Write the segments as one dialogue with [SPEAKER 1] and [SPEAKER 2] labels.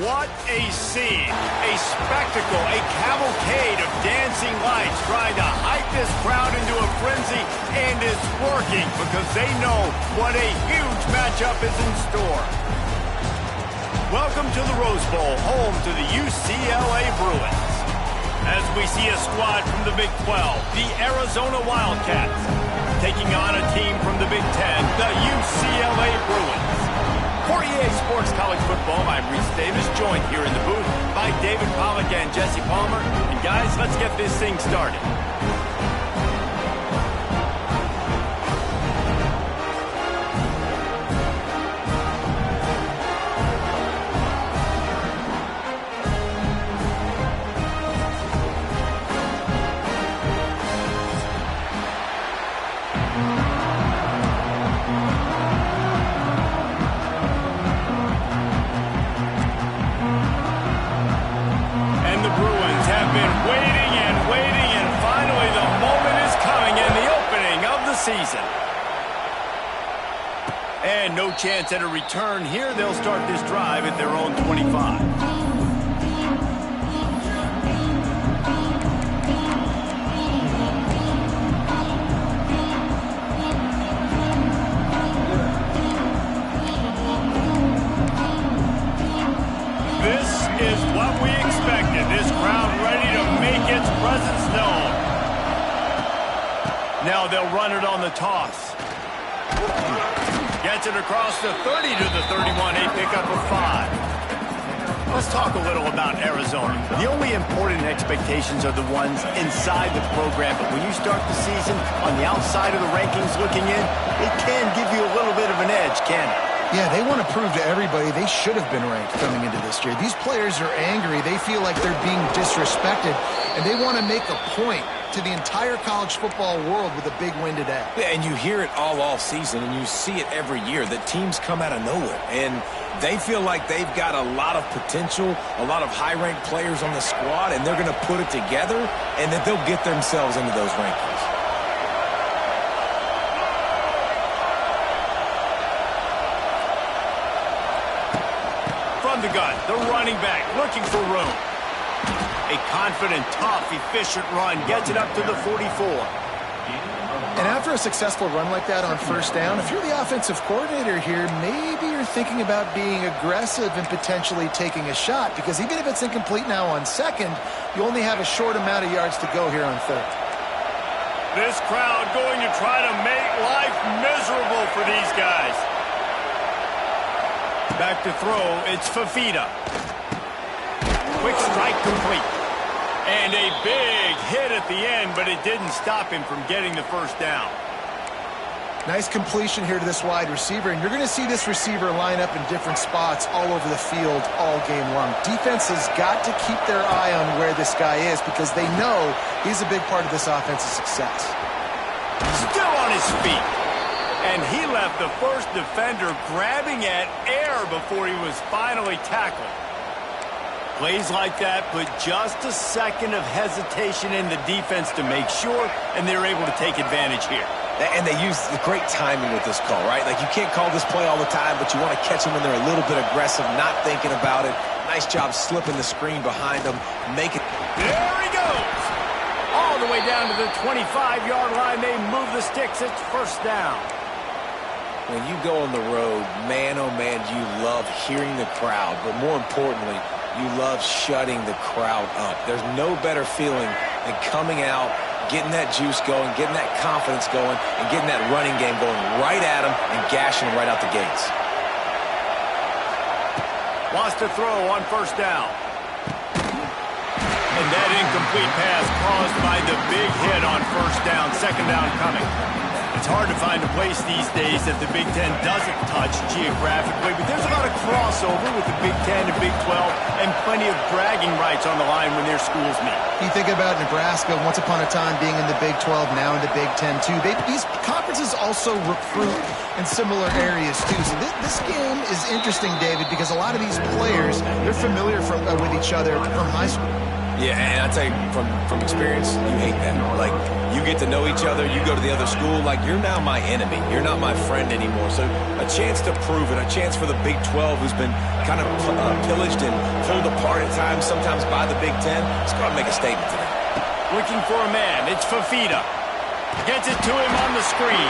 [SPEAKER 1] What a scene, a spectacle, a cavalcade of dancing lights trying to hype this crowd into a frenzy, and it's working because they know what a huge matchup is in store. Welcome to the Rose Bowl, home to the UCLA Bruins. As we see a squad from the Big 12, the Arizona Wildcats, taking on a team from the Big 10, the UCLA Bruins. For EA Sports College Football, I'm Reese Davis, joined here in the booth by David Pollack and Jesse Palmer. And guys, let's get this thing started. Season. And no chance at a return here. They'll start this drive at their own 25. This is what we expected. This crowd ready to make its presence known. Now they'll run it on the toss. Gets it across the 30 to the 31, a pickup of 5. Let's talk a little about Arizona. The only important expectations are the ones inside the program, but when you start the season on the outside of the rankings looking in, it can give you a little bit of an edge, can it?
[SPEAKER 2] Yeah, they want to prove to everybody they should have been ranked coming into this year. These players are angry. They feel like they're being disrespected, and they want to make a point to the entire college football world with a big win today.
[SPEAKER 3] Yeah, and you hear it all season, and you see it every year, that teams come out of nowhere. And they feel like they've got a lot of potential, a lot of high-ranked players on the squad, and they're going to put it together, and that they'll get themselves into those rankings.
[SPEAKER 1] From the gun, the running back looking for room. A confident, tough, efficient run gets it up to the 44.
[SPEAKER 2] And after a successful run like that on first down, if you're the offensive coordinator here, maybe you're thinking about being aggressive and potentially taking a shot, because even if it's incomplete now on second, you only have a short amount of yards to go here on third.
[SPEAKER 1] This crowd going to try to make life miserable for these guys. Back to throw, it's Fafita. Quick strike complete. And a big hit at the end, but it didn't stop him from getting the first down.
[SPEAKER 2] Nice completion here to this wide receiver, and you're going to see this receiver line up in different spots all over the field all game long. Defense has got to keep their eye on where this guy is, because they know he's a big part of this offense's success.
[SPEAKER 1] Still on his feet. And he left the first defender grabbing at air before he was finally tackled. Plays like that put just a second of hesitation in the defense to make sure, and they're able to take advantage here.
[SPEAKER 3] And they use the great timing with this call, right? Like, you can't call this play all the time, but you want to catch them when they're a little bit aggressive, not thinking about it. Nice job slipping the screen behind them. Make it.
[SPEAKER 1] There he goes. All the way down to the 25-yard line. They move the sticks. It's first down.
[SPEAKER 3] When you go on the road, man, oh man, you love hearing the crowd, but more importantly, you love shutting the crowd up. There's no better feeling than coming out, getting that juice going, getting that confidence going, and getting that running game going right at them and gashing them right out the gates.
[SPEAKER 1] Wants to throw on first down. And that incomplete pass caused by the big hit on first down. Second down coming. It's hard to find a place these days that the Big Ten doesn't touch geographically, but there's a lot of crossover with the Big Ten and Big 12, and plenty of bragging rights on the line when their schools meet.
[SPEAKER 2] You think about Nebraska, once upon a time being in the Big 12, now in the Big 10 too. These conferences also recruit in similar areas too. So this game is interesting, David, because a lot of these players, they're familiar with each other from high school.
[SPEAKER 3] Yeah, and I tell you, from experience, you hate that. Like, you You get to know each other, you go to the other school, like you're now my enemy. You're not my friend anymore. So a chance to prove it, a chance for the Big 12, who's been kind of pillaged and pulled apart at times, sometimes by the Big 10. Let's go out and make a statement today.
[SPEAKER 1] Looking for a man. It's Fafita. Gets it to him on the screen.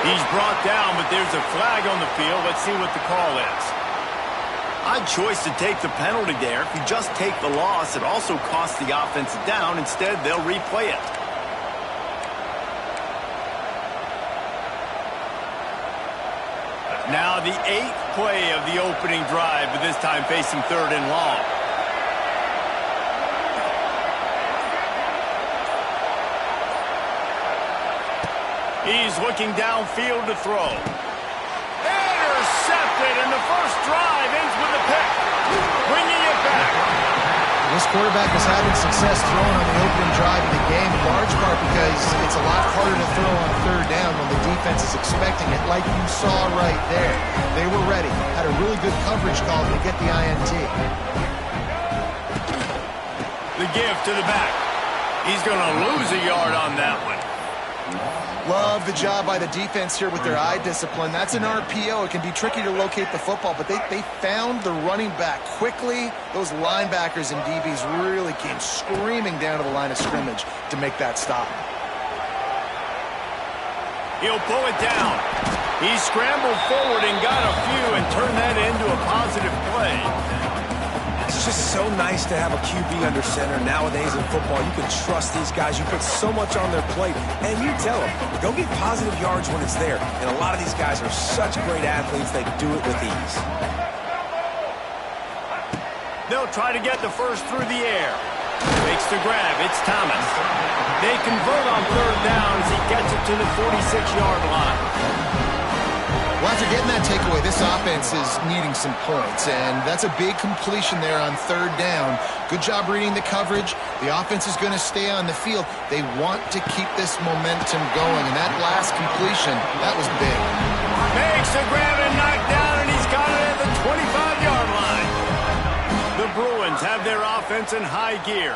[SPEAKER 1] He's brought down, but there's a flag on the field. Let's see what the call is. Odd choice to take the penalty there. If you just take the loss, it also costs the offense down. Instead, they'll replay it. Now the 8th play of the opening drive, but this time facing 3rd and long. He's looking downfield to throw. Intercepted, and the first drive ends with a pick. Bringing it back.
[SPEAKER 2] This quarterback is having success throwing on the opening drive of the game, in large part because it's a lot harder to throw on 3rd down when the defense is expecting it, like you saw right there. They were ready, had a really good coverage call to get the INT.
[SPEAKER 1] The give to the back. He's going to lose a yard on that one.
[SPEAKER 2] Love the job by the defense here with their eye discipline. That's an RPO. It can be tricky to locate the football, but they found the running back quickly. Those linebackers and DBs really came screaming down to the line of scrimmage to make that stop.
[SPEAKER 1] He'll pull it down. He scrambled forward and got a few and turned that into a positive play.
[SPEAKER 3] It's just so nice to have a QB under center. Nowadays in football, you can trust these guys. You put so much on their plate, and you tell them, go get positive yards when it's there. And a lot of these guys are such great athletes, they do it with ease.
[SPEAKER 1] They'll try to get the first through the air. Makes the grab. It's Thomas. They convert on 3rd down as he gets it to the 46-yard line.
[SPEAKER 2] Well, after getting that takeaway, this offense is needing some points, and that's a big completion there on 3rd down. Good job reading the coverage. The offense is going to stay on the field. They want to keep this momentum going, and that last completion, that was big.
[SPEAKER 1] Makes the grab and knocked down, and he's got it at the 25-yard line. The Bruins have their offense in high gear.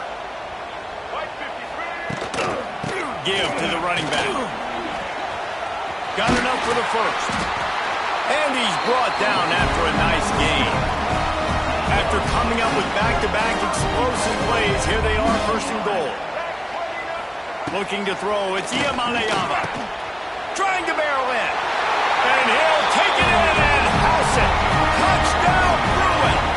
[SPEAKER 1] Give to the running back. Got enough for the first. And he's brought down after a nice gain. After coming up with back-to-back explosive plays, here they are, 1st and goal. Looking to throw, it's Iamaleava. Trying to barrel in. And he'll take it in and house it. Touchdown, Bruins.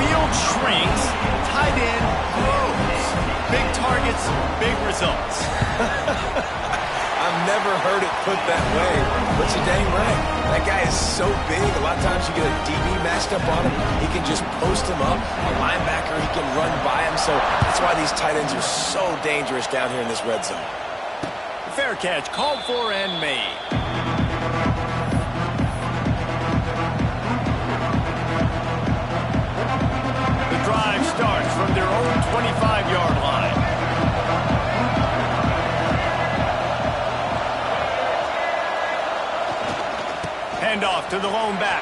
[SPEAKER 1] Field shrinks, tight end grows. Big targets, big results.
[SPEAKER 3] I've never heard it put that way, but you're dang right. That guy is so big. A lot of times you get a DB matched up on him. He can just post him up. A linebacker, he can run by him. So that's why these tight ends are so dangerous down here in this red zone.
[SPEAKER 1] Fair catch, called for and made. The drive starts from their own 25-yard line. Handoff to the lone back.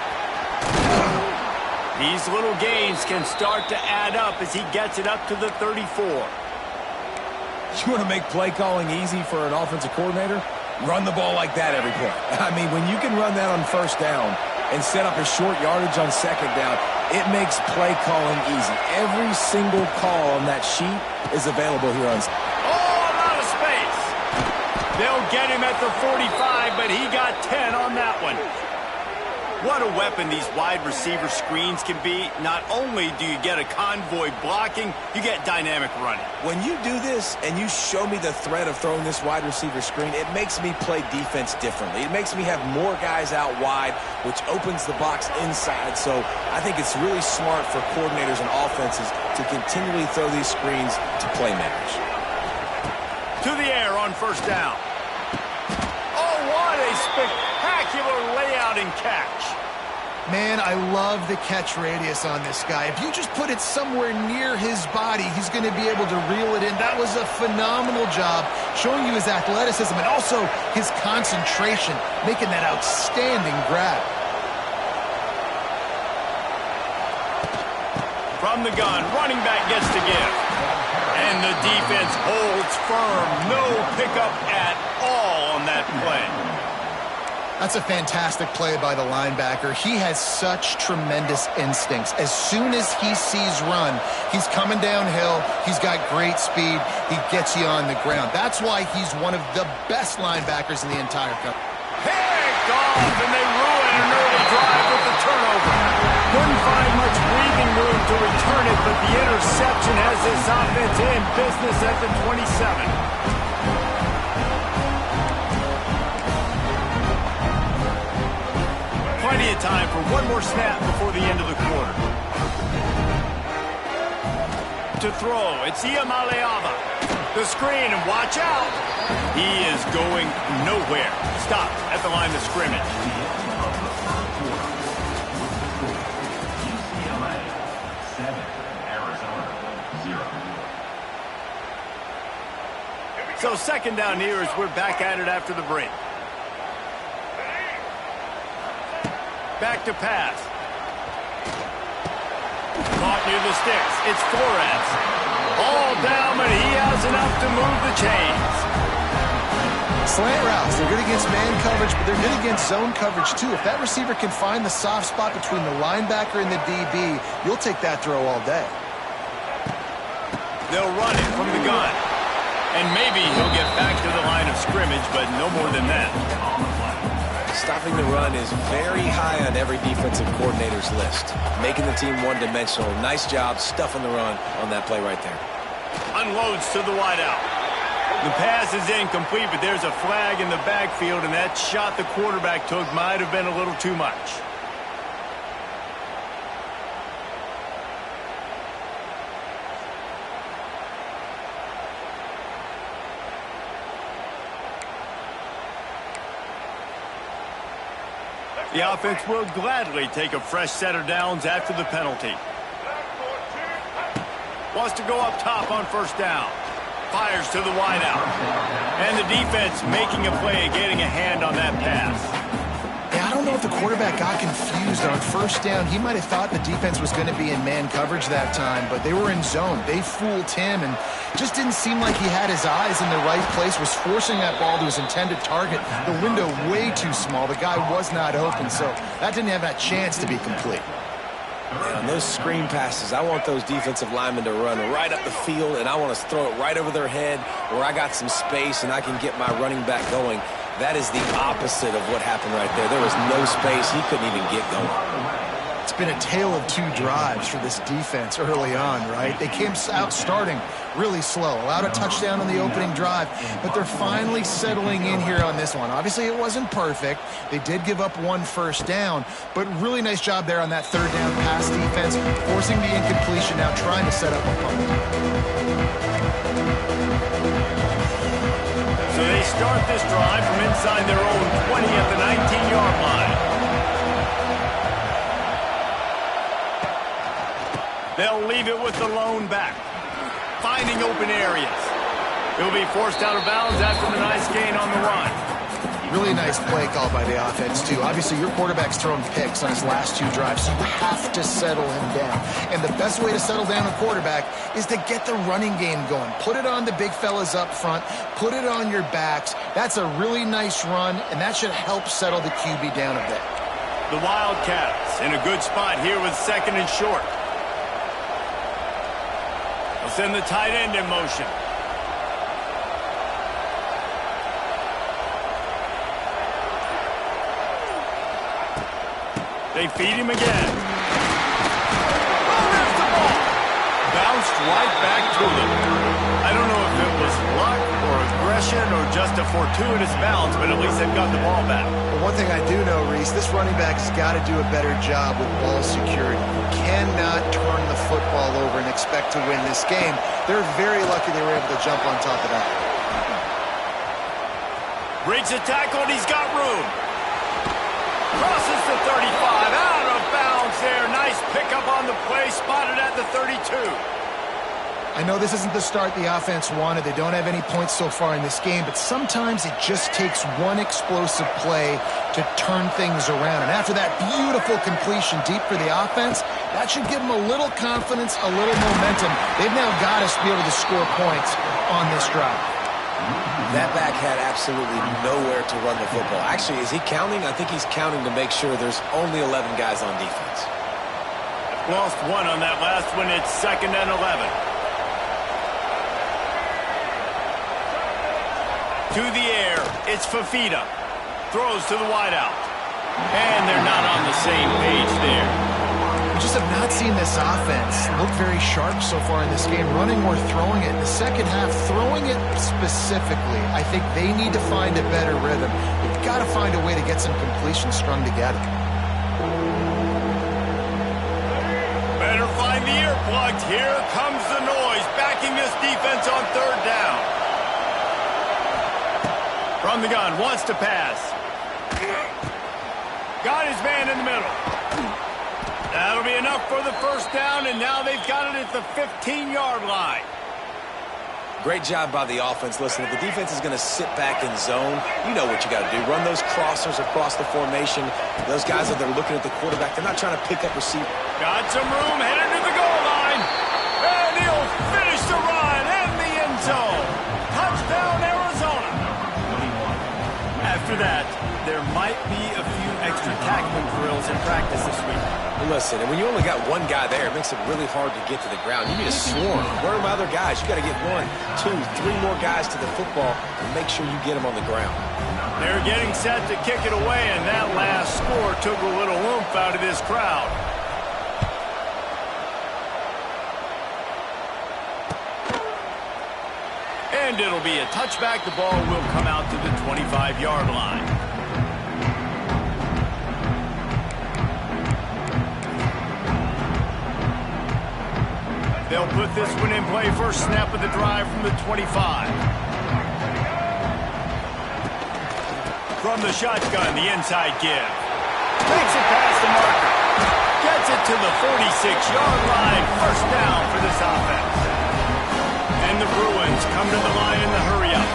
[SPEAKER 1] These little gains can start to add up as he gets it up to the 34.
[SPEAKER 3] You want to make play calling easy for an offensive coordinator? Run the ball like that every play. I mean, when you can run that on 1st down and set up a short yardage on 2nd down, it makes play calling easy. Every single call on that sheet is available here on.
[SPEAKER 1] Oh, I'm out of space. They'll get him at the 45, but he got 10 on that one. What a weapon these wide receiver screens can be. Not only do you get a convoy blocking, you get dynamic running.
[SPEAKER 3] When you do this and you show me the threat of throwing this wide receiver screen, it makes me play defense differently. It makes me have more guys out wide, which opens the box inside. So I think it's really smart for coordinators and offenses to continually throw these screens to playmakers.
[SPEAKER 1] To the air on 1st down. Oh, what a spectacular layout and catch.
[SPEAKER 2] Man, I love the catch radius on this guy. If you just put it somewhere near his body, he's going to be able to reel it in. That was a phenomenal job, showing you his athleticism and also his concentration, making that outstanding grab.
[SPEAKER 1] From the gun, running back gets to give. And the defense holds firm. No pickup at all on that play.
[SPEAKER 2] That's a fantastic play by the linebacker. He has such tremendous instincts. As soon as he sees run, he's coming downhill. He's got great speed. He gets you on the ground. That's why he's one of the best linebackers in the entire country.
[SPEAKER 1] Picked off, and they ruin an early drive with the turnover. Couldn't find much breathing room to return it, but the interception has this offense in business at the 27. Plenty of time for one more snap before the end of the quarter. To throw, it's Iamaleava. The screen, and watch out. He is going nowhere. Stop at the line of scrimmage.
[SPEAKER 4] UCLA 7, Arizona 0.
[SPEAKER 1] So second down here as we're back at it after the break. Back to pass. Caught near the sticks. It's Flores. All down, but he has enough to move the chains.
[SPEAKER 2] Slant routes, they're good against man coverage, but they're good against zone coverage too. If that receiver can find the soft spot between the linebacker and the DB, you'll take that throw all day.
[SPEAKER 1] They'll run it from the gun. And maybe he'll get back to the line of scrimmage, but no more than that.
[SPEAKER 3] Stopping the run is very high on every defensive coordinator's list. Making the team one-dimensional. Nice job stuffing the run on that play right there.
[SPEAKER 1] Unloads to the wideout. The pass is incomplete, but there's a flag in the backfield, and that shot the quarterback took might have been a little too much. The offense will gladly take a fresh set of downs after the penalty. Wants to go up top on first down. Fires to the wideout. And the defense making a play, getting a hand on that pass.
[SPEAKER 2] Yeah, I don't know if the quarterback got confused on first down. He might have thought the defense was going to be in man coverage that time, but they were in zone. They fooled him, and it just didn't seem like he had his eyes in the right place, was forcing that ball to his intended target. The window way too small. The guy was not open, so that didn't have that chance to be complete.
[SPEAKER 3] On those screen passes, I want those defensive linemen to run right up the field, and I want to throw it right over their head where I got some space and I can get my running back going. That is the opposite of what happened right there. There was no space. He couldn't even get going.
[SPEAKER 2] It's been a tale of two drives for this defense early on, right? They came out starting really slow, allowed a touchdown on the opening drive, but they're finally settling in here on this one. Obviously, it wasn't perfect. They did give up one first down, but really nice job there on that third down pass defense, forcing the incompletion, now trying to set up a punt.
[SPEAKER 1] So they start this drive from inside their own 20 at the 19-yard line. They'll leave it with the lone back, finding open areas. He'll be forced out of bounds after the nice gain on the run.
[SPEAKER 2] Really nice play call by the offense, too. Obviously, your quarterback's thrown picks on his last two drives, so you have to settle him down. And the best way to settle down a quarterback is to get the running game going. Put it on the big fellas up front. Put it on your backs. That's a really nice run, and that should help settle the QB down a bit.
[SPEAKER 1] The Wildcats in a good spot here with second and short. They'll send the tight end in motion. They feed him again. Oh, there's the ball. Bounced right back to them. I don't know if it was luck or aggression or just a fortuitous bounce, but at least they've got the ball back.
[SPEAKER 2] Well, one thing I do know, Reese, this running back has got to do a better job with ball security. You cannot turn the football over and expect to win this game. They're very lucky they were able to jump on top of that.
[SPEAKER 1] Breaks a tackle, and he's got room. Crosses the 35, out of bounds there. Nice pickup on the play, spotted at the 32.
[SPEAKER 2] I know this isn't the start the offense wanted. They don't have any points so far in this game, but sometimes it just takes one explosive play to turn things around. And after that beautiful completion deep for the offense, that should give them a little confidence, a little momentum. They've now got to be able to score points on this drive.
[SPEAKER 3] That back had absolutely nowhere to run the football. Actually, is he counting? I think he's counting to make sure there's only 11 guys on defense.
[SPEAKER 1] Lost one on that last one. It's 2nd and 11. To the air, it's Fafita. Throws to the wideout. And they're not on the same page there.
[SPEAKER 2] We just have not seen this offense look very sharp so far in this game, running or throwing it. In the second half, throwing it specifically, I think they need to find a better rhythm. They've got to find a way to get some completions strung together.
[SPEAKER 1] Better find the earplugs. Here comes the noise, backing this defense on 3rd down. From the gun, wants to pass. Got his man in the middle. That'll be enough for the 1st down, and now they've got it at the 15-yard line.
[SPEAKER 3] Great job by the offense. Listen, if the defense is going to sit back in zone, you know what you got to do. Run those crossers across the formation. Those guys that are looking at the quarterback, they're not trying to pick up receiver.
[SPEAKER 1] Got some room, headed to the goal line. And he'll finish the run in the end zone. Touchdown, Arizona. After that, there might be a few extra tackling drills in practice this week.
[SPEAKER 3] Listen, and when you only got one guy there, it makes it really hard to get to the ground. You need a swarm. Where are my other guys? You got to get 1, 2, 3 more guys to the football and make sure you get them on the ground.
[SPEAKER 1] They're getting set to kick it away, and that last score took a little oomph out of this crowd. And it'll be a touchback. The ball will come out to the 25-yard line. They'll put this one in play. First snap of the drive from the 25. From the shotgun, the inside give. Takes it past the marker. Gets it to the 46-yard line. First down for this offense. And the Bruins come to the line in the hurry-up.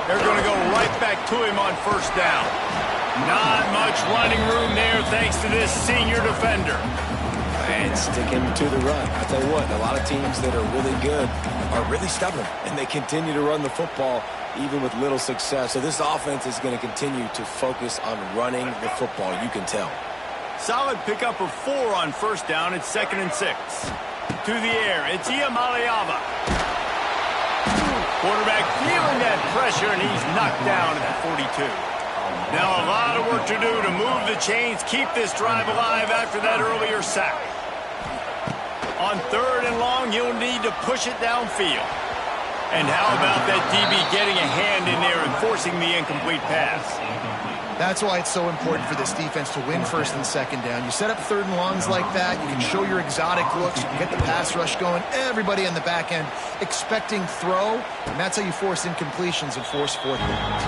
[SPEAKER 1] They're going to go right back to him on 1st down. Not much running room there thanks to this senior defender.
[SPEAKER 3] And sticking to the run. I tell you what, a lot of teams that are really good are really stubborn, and they continue to run the football even with little success. So this offense is going to continue to focus on running the football. You can tell.
[SPEAKER 1] Solid pickup of 4 on 1st down. It's 2nd and 6. To the air, it's Iamaleava. Quarterback feeling that pressure, and he's knocked down at the 42. Now a lot of work to do to move the chains, keep this drive alive after that earlier sack. On 3rd and long, you'll need to push it downfield. And how about that DB getting a hand in there and forcing the incomplete pass?
[SPEAKER 2] That's why it's so important for this defense to win 1st and 2nd down. You set up 3rd and longs like that, you can show your exotic looks, you can get the pass rush going, everybody on the back end expecting throw, and that's how you force incompletions and force 4th downs.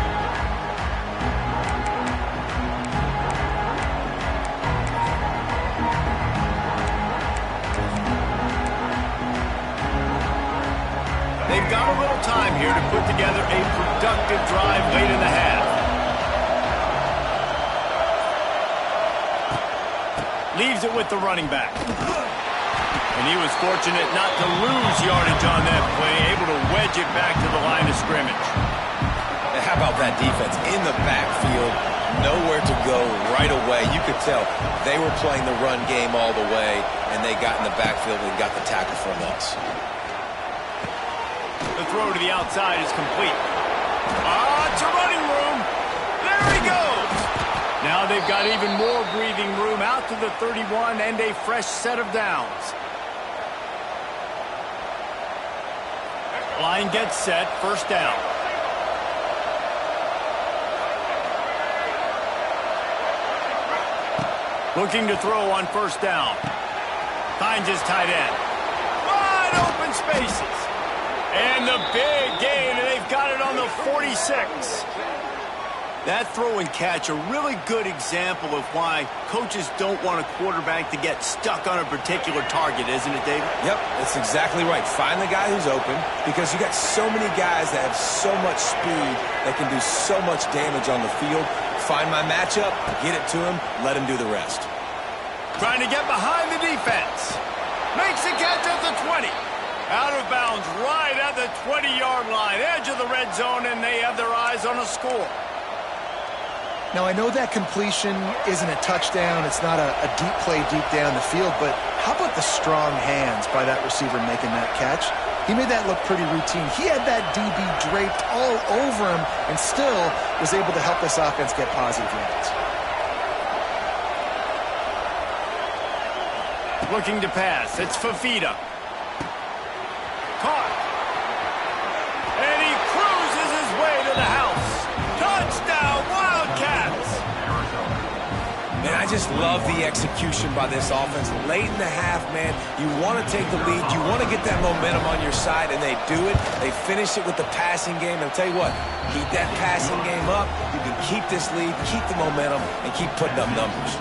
[SPEAKER 1] They've got a little time here to put together a productive drive late in the half. Leaves it with the running back. And he was fortunate not to lose yardage on that play, able to wedge it back to the line of scrimmage.
[SPEAKER 3] And how about that defense in the backfield? Nowhere to go right away. You could tell they were playing the run game all the way, and they got in the backfield and got the tackle for a loss.
[SPEAKER 1] The throw to the outside is complete. It's a running room. There he goes. Now they've got even more breathing room out to the 31 and a fresh set of downs. Line gets set. 1st down. Looking to throw on 1st down. Finds his tight end. Wide open spaces. And the big gain, and they've got it on the 46. That throw and catch, a really good example of why coaches don't want a quarterback to get stuck on a particular target, isn't it, David?
[SPEAKER 3] Yep, that's exactly right. Find the guy who's open, because you got so many guys that have so much speed that can do so much damage on the field. Find my matchup, get it to him, let him do the rest.
[SPEAKER 1] Trying to get behind the defense. Makes the catch at the 20. Out of bounds right at the 20-yard line, edge of the red zone, and they have their eyes on a score.
[SPEAKER 2] Now, I know that completion isn't a touchdown. It's not a deep play deep down the field, but how about the strong hands by that receiver making that catch? He made that look pretty routine. He had that DB draped all over him and still was able to help this offense get positive yards.
[SPEAKER 1] Looking to pass. It's Fafita. Caught. And he cruises his way to the house. Touchdown, Wildcats!
[SPEAKER 3] Man, I just love the execution by this offense. Late in the half, man, you want to take the lead. You want to get that momentum on your side, and they do it. They finish it with the passing game. And I'll tell you what, keep that passing game up. You can keep this lead, keep the momentum, and keep putting up numbers.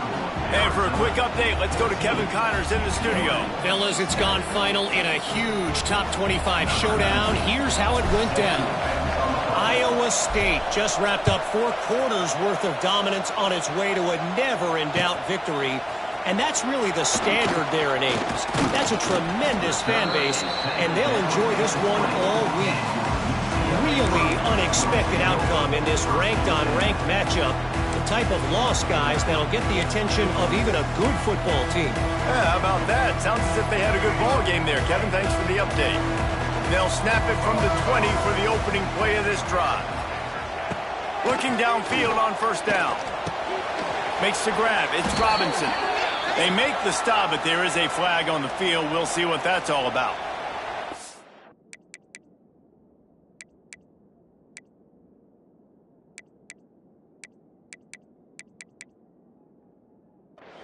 [SPEAKER 1] And for a quick update, let's go to Kevin Connors in the studio.
[SPEAKER 5] Fellas, it's gone final in a huge top 25 showdown. Here's how it went down. Iowa State just wrapped up 4 quarters worth of dominance on its way to a never-in-doubt victory. And that's really the standard there in Ames. That's a tremendous fan base, and they'll enjoy this one all week. Really unexpected outcome in this ranked-on-ranked matchup. The type of loss, guys, that'll get the attention of even a good football team.
[SPEAKER 1] Yeah, how about that? Sounds as if they had a good ball game there. Kevin, thanks for the update. They'll snap it from the 20 for the opening play of this drive. Looking downfield on first down. Makes the grab. It's Robinson. They make the stop, but there is a flag on the field. We'll see what that's all about.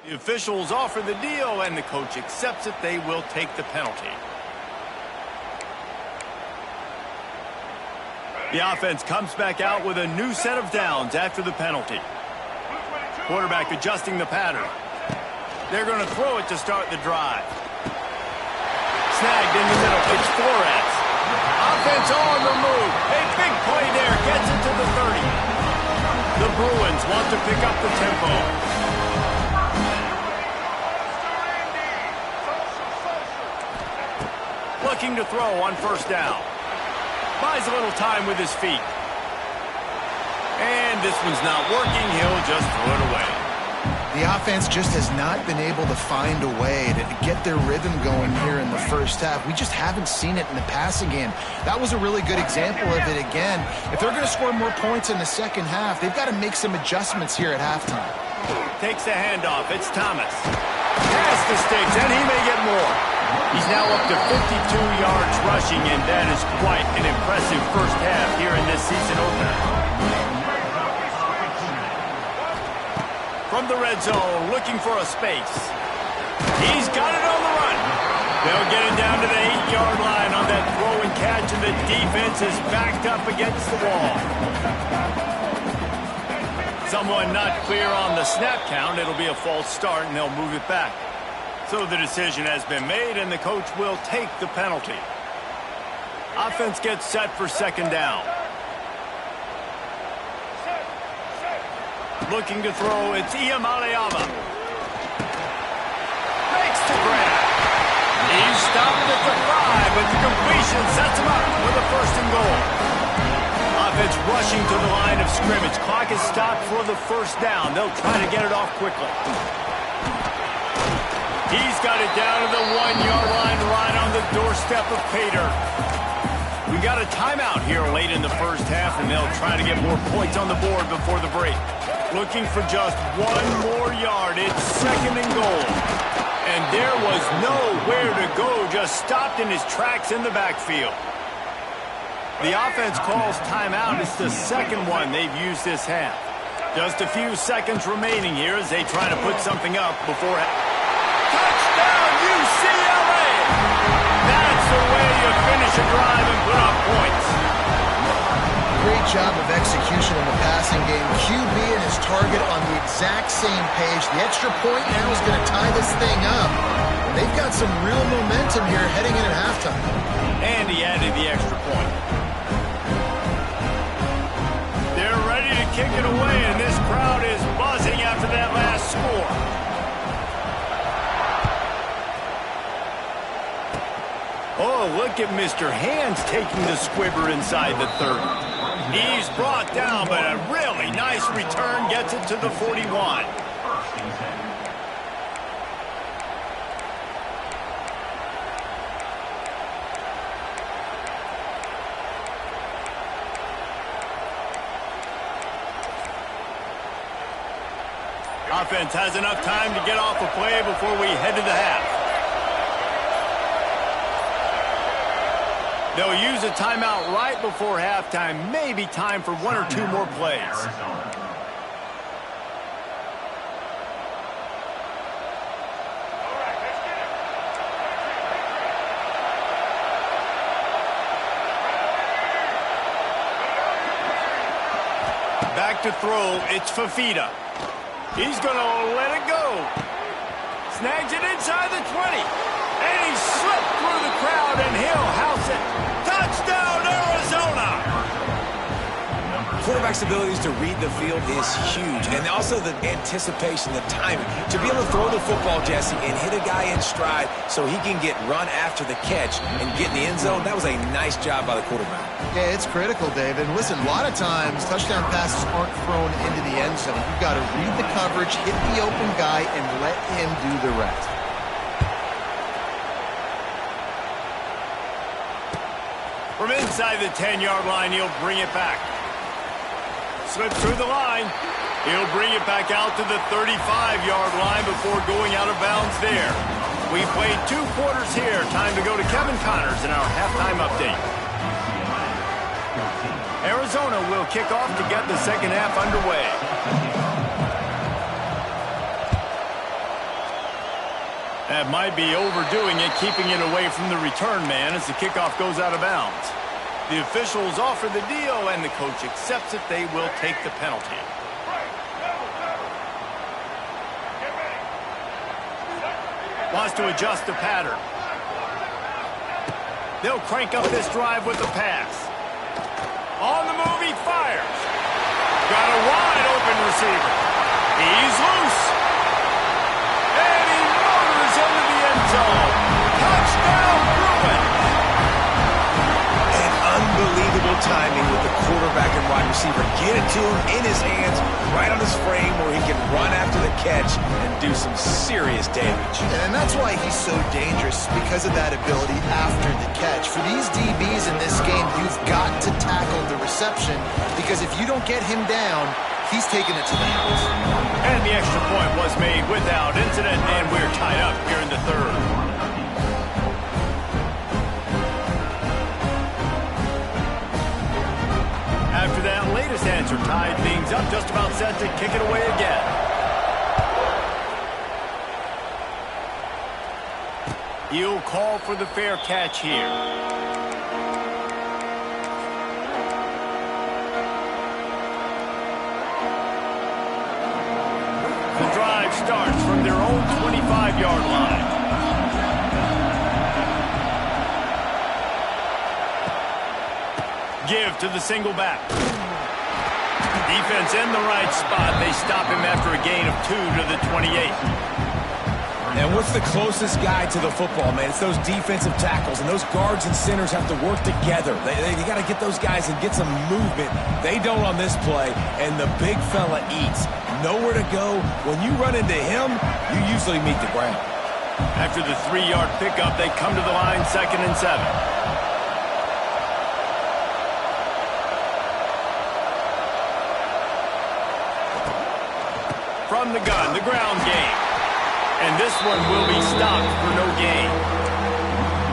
[SPEAKER 1] The officials offer the deal, and the coach accepts it. They will take the penalty. The offense comes back out with a new set of downs after the penalty. Quarterback adjusting the pattern. They're going to throw it to start the drive. Snagged in the middle. It's Flores. Offense on the move. A big play there. Gets it to the 30. The Bruins want to pick up the tempo. Looking to throw on first down. Buys a little time with his feet. And this one's not working. He'll just throw it away.
[SPEAKER 2] The offense just has not been able to find a way to get their rhythm going here in the first half. We just haven't seen it in the passing game. That was a really good example of it again. If they're going to score more points in the second half, they've got to make some adjustments here at halftime.
[SPEAKER 1] Takes the handoff. It's Thomas. Pass the sticks, and he may get more. He's now up to 52 yards rushing, and that is quite an impressive first half here in this season opener. From the red zone, looking for a space. He's got it on the run. They'll get it down to the 8-yard line on that throw and catch, and the defense is backed up against the wall. Someone not clear on the snap count. It'll be a false start, and they'll move it back. So the decision has been made, and the coach will take the penalty. Offense gets set for second down. Looking to throw, it's Iamaleava. Makes the grab. He's stopped at the 5, but the completion sets him up with a first and goal. Offense rushing to the line of scrimmage. Clock is stopped for the first down. They'll try to get it off quickly. He's got it down to the 1-yard line right on the doorstep of Pater. We got a timeout here late in the first half, and they'll try to get more points on the board before the break. Looking for just 1 more yard. It's second and goal. And there was nowhere to go, just stopped in his tracks in the backfield. The offense calls timeout. It's the second one they've used this half. Just a few seconds remaining here as they try to put something up before... Touchdown, UCLA! That's the way you finish a drive and put up points.
[SPEAKER 2] Great job of execution in the passing game. QB and his target on the exact same page. The extra point now is going to tie this thing up. And they've got some real momentum here heading in at halftime.
[SPEAKER 1] And he added the extra point. They're ready to kick it away, and this crowd is buzzing after that last score. Oh, look at Mr. Hands taking the squibber inside the 30. He's brought down, but a really nice return gets it to the 41. Offense has enough time to get off a play before we head to the half. They'll use a timeout right before halftime. Maybe time for one or two more plays. Back to throw, it's Fafita. He's going to let it go. Snags it inside the 20. And he slipped through the crowd, and he'll house it. Touchdown, Arizona!
[SPEAKER 3] Quarterback's abilities to read the field is huge, and also the anticipation, the timing. To be able to throw the football, Jesse, and hit a guy in stride so he can get run after the catch and get in the end zone, that was a nice job by the quarterback.
[SPEAKER 2] Yeah, it's critical, David. And listen, a lot of times touchdown passes aren't thrown into the end zone. You've got to read the coverage, hit the open guy, and let him do the rest.
[SPEAKER 1] From inside the 10-yard line, he'll bring it back. Slips through the line. He'll bring it back out to the 35-yard line before going out of bounds there. We played 2 quarters here. Time to go to Kevin Connors in our halftime update. Arizona will kick off to get the second half underway. That might be overdoing it, keeping it away from the return man as the kickoff goes out of bounds. The officials offer the deal, and the coach accepts it. They will take the penalty. Wants to adjust the pattern. They'll crank up this drive with the pass. On the move, he fires. Got a wide open receiver. He's loose. And he motors into the end zone. Touchdown, Bruins.
[SPEAKER 3] And unbelievable timing with the quarterback and wide receiver. Get it to him in his hands, right on his frame where he can run after the catch and do some serious damage.
[SPEAKER 2] And that's why he's so dangerous, because of that ability after the catch. For these DBs in this game, you've got to tackle the reception, because if you don't get him down, he's taking it to the house.
[SPEAKER 1] And the extra point was made without incident, and we're tied up here in the third. After that latest answer tied things up, just about set to kick it away again. He'll call for the fair catch here. The drive starts from their own 25-yard line. Give to the single back. Defense in the right spot. They stop him after a gain of 2 to the 28.
[SPEAKER 3] And what's the closest guy to the football, man? It's those defensive tackles, and those guards and centers have to work together. They got to get those guys and get some movement. They don't on this play, and the big fella eats. Nowhere to go. When you run into him, you usually meet the ground.
[SPEAKER 1] After the 3-yard pickup, they come to the line 2nd and 7. From the gun, the ground game. And this one will be stopped for no gain.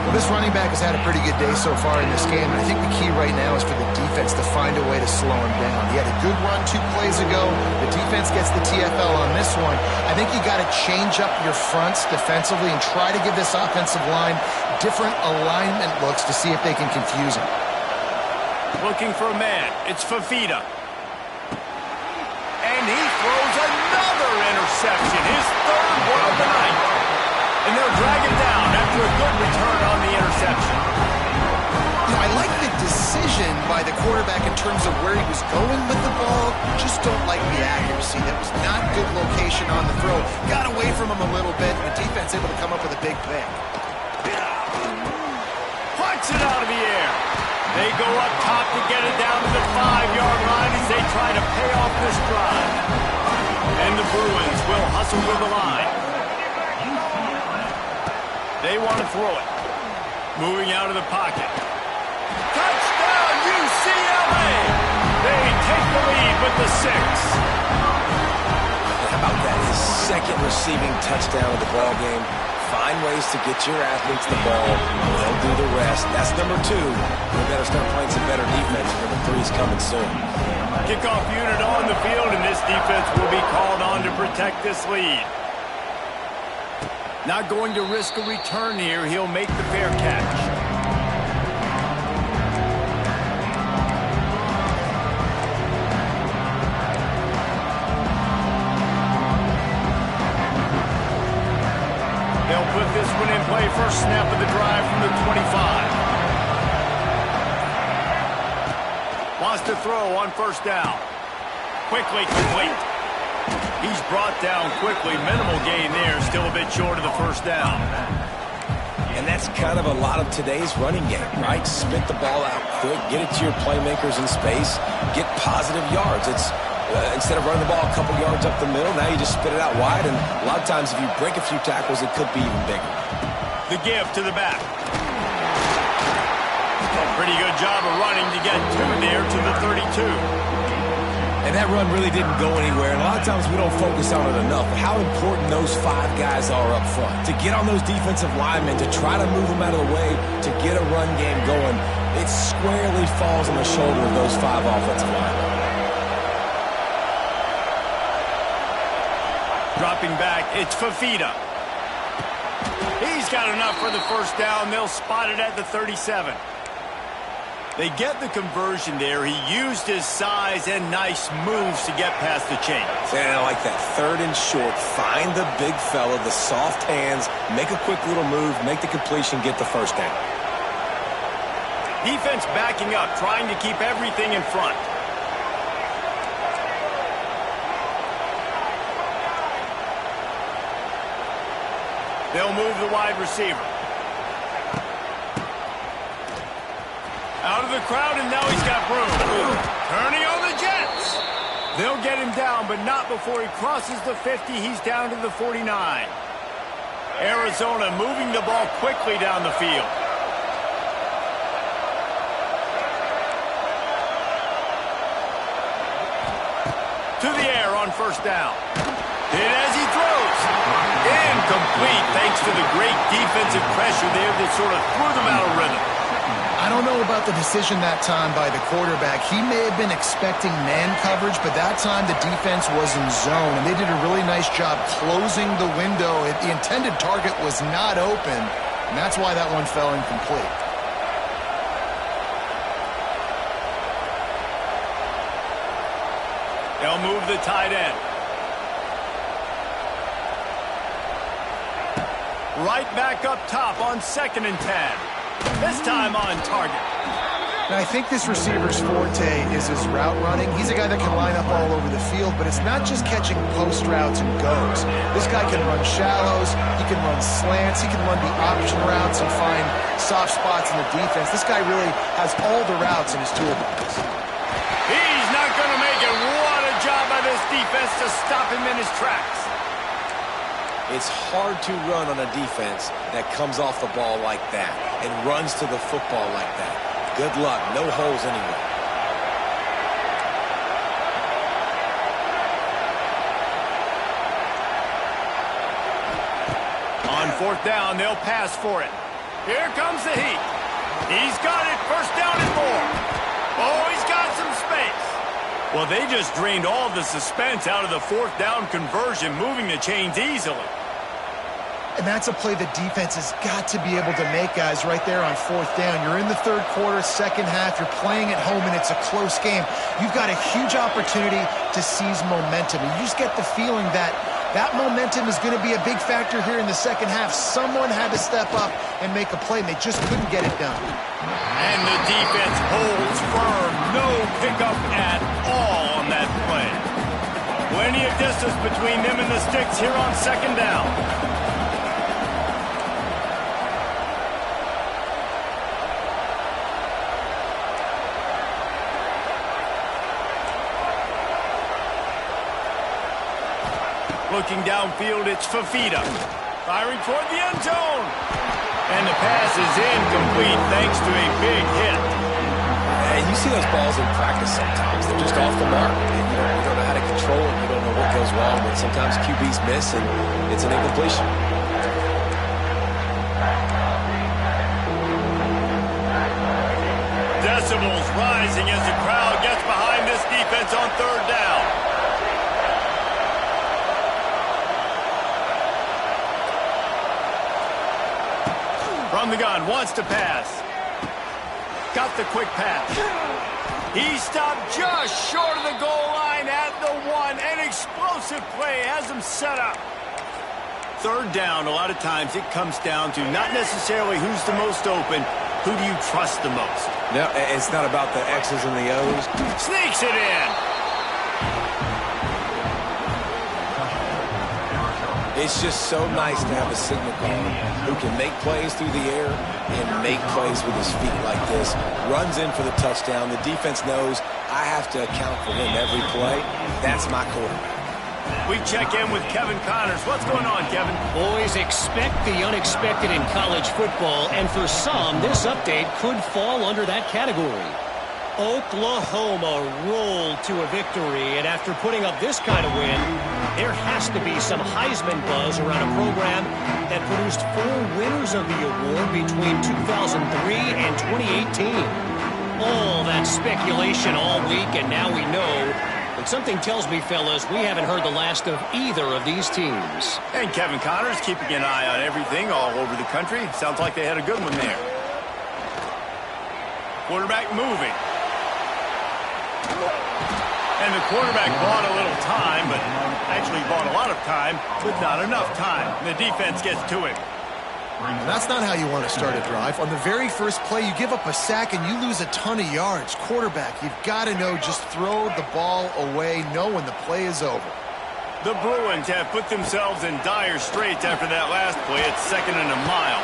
[SPEAKER 2] Well, this running back has had a pretty good day so far in this game, and I think the key right now is for the defense to find a way to slow him down. He had a good run 2 plays ago. The defense gets the TFL on this one. I think you got to change up your fronts defensively and try to give this offensive line different alignment looks to see if they can confuse him.
[SPEAKER 1] Looking for a man. It's Fafita. And he throws another interception. His 3rd one of the night. And they'll drag him down after a good return on the interception.
[SPEAKER 2] I like the decision by the quarterback in terms of where he was going with the ball. Just don't like the accuracy. That was not good location on the throw. Got away from him a little bit, and the defense able to come up with a big pick.
[SPEAKER 1] Knocks it out of the air. They go up top to get it down to the 5-yard line as they try to pay off this drive. And the Bruins will hustle to the line. They want to throw it. Moving out of the pocket. Touchdown, UCLA! They take the lead with the 6.
[SPEAKER 3] How about that? His second receiving touchdown of the ball game. Find ways to get your athletes the ball. They'll do the rest. That's number 2. We better start playing some better defense. Number 3's coming soon.
[SPEAKER 1] Kickoff unit on the field, and this defense will be called on to protect this lead. Not going to risk a return here. He'll make the fair catch. They'll put this one in play. First snap of the drive from the 25. Wants to throw on first down. Quickly complete. He's brought down quickly. Minimal gain there. Still a bit short of the first down.
[SPEAKER 3] And that's kind of a lot of today's running game, right? Spit the ball out quick. Get it to your playmakers in space. Get positive yards. It's instead of running the ball a couple yards up the middle, now you just spit it out wide. And a lot of times if you break a few tackles, it could be even bigger.
[SPEAKER 1] The give to the back. Pretty good job of running to get 2 there to the 32.
[SPEAKER 3] And that run really didn't go anywhere. And a lot of times we don't focus on it enough. How important those 5 guys are up front. To get on those defensive linemen, to try to move them out of the way, to get a run game going, it squarely falls on the shoulder of those 5 offensive linemen.
[SPEAKER 1] Dropping back, it's Fafita. He's got enough for the first down. They'll spot it at the 37. They get the conversion there. He used his size and nice moves to get past the chains.
[SPEAKER 3] And I like that. 3rd and short. Find the big fella, the soft hands, make a quick little move, make the completion, get the first down.
[SPEAKER 1] Defense backing up, trying to keep everything in front. They'll move the wide receiver. Out of the crowd, and now he's got room. Turning on the Jets. They'll get him down, but not before he crosses the 50. He's down to the 49. Arizona moving the ball quickly down the field. To the air on first down. Hit as he throws. Incomplete thanks to the great defensive pressure there that sort of threw them out of rhythm.
[SPEAKER 2] I don't know about the decision that time by the quarterback. He may have been expecting man coverage, but that time the defense was in zone, and they did a really nice job closing the window. The intended target was not open, and that's why that one fell incomplete.
[SPEAKER 1] They'll move the tight end. Right back up top on 2nd and 10. This time on target.
[SPEAKER 2] Now, I think this receiver's forte is his route running. He's a guy that can line up all over the field, but it's not just catching post routes and goes. This guy can run shallows, he can run slants, he can run the option routes and find soft spots in the defense. This guy really has all the routes in his toolbox.
[SPEAKER 1] He's not going to make it. What a job by this defense to stop him in his tracks.
[SPEAKER 3] It's hard to run on a defense that comes off the ball like that and runs to the football like that. Good luck. No holes anywhere.
[SPEAKER 1] On 4th down, they'll pass for it. Here comes the heat. He's got it. First down and more. Oh, he's got some space. Well, they just drained all the suspense out of the 4th down conversion, moving the chains easily.
[SPEAKER 2] And that's a play the defense has got to be able to make, guys, right there on 4th down. You're in the 3rd quarter, 2nd half. You're playing at home, and it's a close game. You've got a huge opportunity to seize momentum. And you just get the feeling that that momentum is going to be a big factor here in the 2nd half. Someone had to step up and make a play, and they just couldn't get it done.
[SPEAKER 1] And the defense holds firm. No pickup at all on that play. Plenty of distance between them and the sticks here on 2nd down. Looking downfield, it's Fafita. Firing toward the end zone. And the pass is incomplete thanks to a big hit.
[SPEAKER 3] And you see those balls in practice sometimes. They're just off the mark. And you don't know how to control it. You don't know what goes wrong. But sometimes QBs miss, and it's an incompletion.
[SPEAKER 1] Decibels rising as the crowd gets behind this defense on third down. From the gun, wants to pass. Got the quick pass. He stopped just short of the goal line at the 1. An explosive play has him set up. Third down, a lot of times it comes down to not necessarily who's the most open, who do you trust the most?
[SPEAKER 3] No, it's not about the X's and the O's.
[SPEAKER 1] Sneaks it in.
[SPEAKER 3] It's just so nice to have a signal caller who can make plays through the air and make plays with his feet like this. Runs in for the touchdown. The defense knows I have to account for him every play. That's my quarterback.
[SPEAKER 1] We check in with Kevin Connors. What's going on, Kevin?
[SPEAKER 5] Boys, expect the unexpected in college football, and for some, this update could fall under that category. Oklahoma rolled to a victory, and after putting up this kind of win, there has to be some Heisman buzz around a program that produced 4 winners of the award between 2003 and 2018. All that speculation all week, and now we know. But something tells me, fellas, we haven't heard the last of either of these teams.
[SPEAKER 1] And Kevin Connors keeping an eye on everything all over the country. Sounds like they had a good one there. Quarterback moving. And the quarterback bought a little time, but actually bought a lot of time, but not enough time. The defense gets to him.
[SPEAKER 2] That's not how you want to start a drive. On the very first play, you give up a sack and you lose a ton of yards. Quarterback, you've got to know, just throw the ball away, know when the play is over.
[SPEAKER 1] The Bruins have put themselves in dire straits after that last play. It's 2nd and a mile.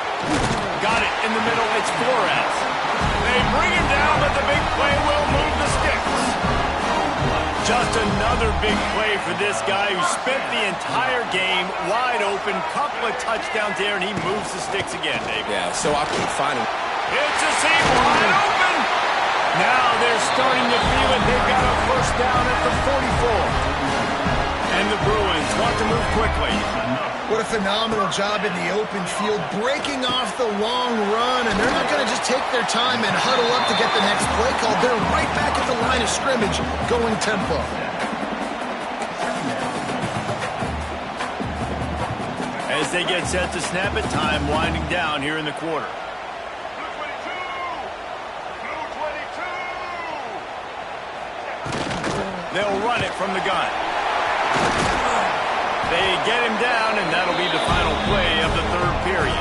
[SPEAKER 1] Got it in the middle. It's Flores. They bring him down, but the big play will move the sticks. Just another big play for this guy who spent the entire game wide open. Couple of touchdowns there, and he moves the sticks again, David.
[SPEAKER 3] Yeah, so I couldn't find him.
[SPEAKER 1] It's a seam wide open. Now they're starting to feel it. They've got a first down at the 44. And the Bruins want to move quickly.
[SPEAKER 2] What a phenomenal job in the open field, breaking off the long run, and they're not going to just take their time and huddle up to get the next play called. They're right back at the line of scrimmage, going tempo.
[SPEAKER 1] As they get set to snap it, time winding down here in the quarter. They'll run it from the gun. They get him down, and that'll be the final play of the third period.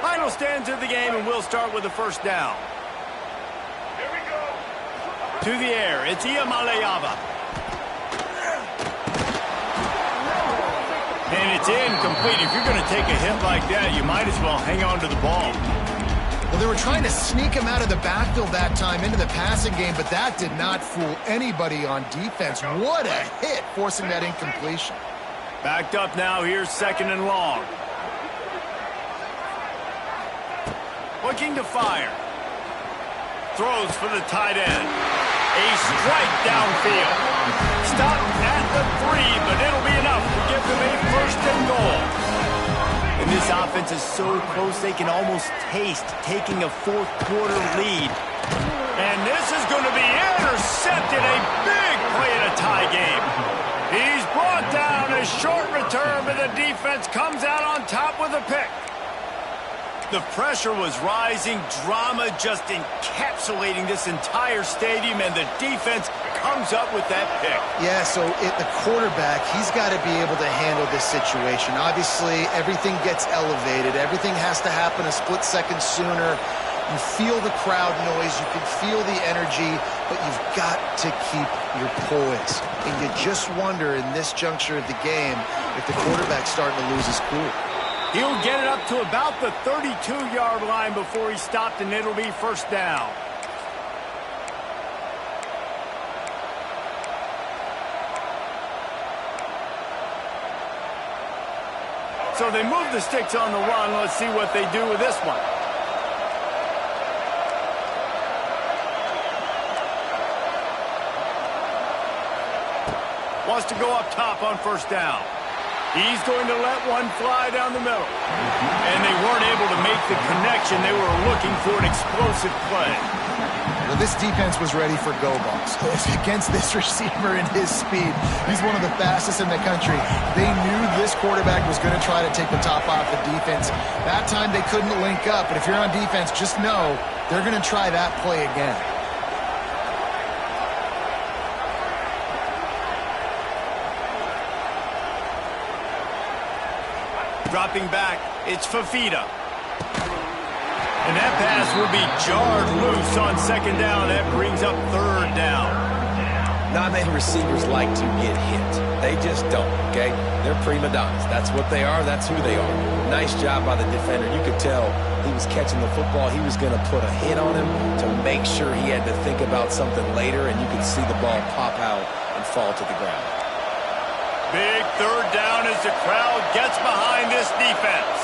[SPEAKER 1] Final stands of the game, and we'll start with the first down. To the air, it's Iamaleava. And it's incomplete. If you're going to take a hit like that, you might as well hang on to the ball.
[SPEAKER 2] Well, they were trying to sneak him out of the backfield that time into the passing game, but that did not fool anybody on defense. What a hit, forcing that incompletion.
[SPEAKER 1] Backed up now, here's 2nd and long. Looking to fire. Throws for the tight end. A strike downfield. Stop at the 3, but it'll be enough to give them a 1st and goal. And this offense is so close they can almost taste taking a 4th quarter lead. And this is going to be intercepted. A big play in a tie game. He's brought down, a short return, but the defense comes out on top with a pick. The pressure was rising, drama just encapsulating this entire stadium, and the defense comes up with that pick.
[SPEAKER 2] Yeah, so the quarterback, he's got to be able to handle this situation. Obviously, everything gets elevated. Everything has to happen a split second sooner. You feel the crowd noise, you can feel the energy, but you've got to keep your poise. And you just wonder in this juncture of the game if the quarterback's starting to lose his cool.
[SPEAKER 1] He'll get it up to about the 32-yard line before he's stopped, and it'll be first down. So they move the sticks on the run. Let's see what they do with this one. Wants to go up top on first down. He's going to let one fly down the middle. And they weren't able to make the connection. They were looking for an explosive play.
[SPEAKER 2] Well, this defense was ready for go balls. Against this receiver and his speed, he's one of the fastest in the country. They knew this quarterback was going to try to take the top off the defense. That time they couldn't link up, but if you're on defense, just know they're going to try that play again.
[SPEAKER 1] Dropping back, it's Fafita. And that pass will be jarred loose on second down. That brings up third down.
[SPEAKER 3] Not many receivers like to get hit. They just don't, okay? They're prima donnas. That's what they are. That's who they are. Nice job by the defender. You could tell he was catching the football. He was going to put a hit on him to make sure he had to think about something later, and you could see the ball pop out and fall to the ground.
[SPEAKER 1] Big third down as the crowd gets behind this defense.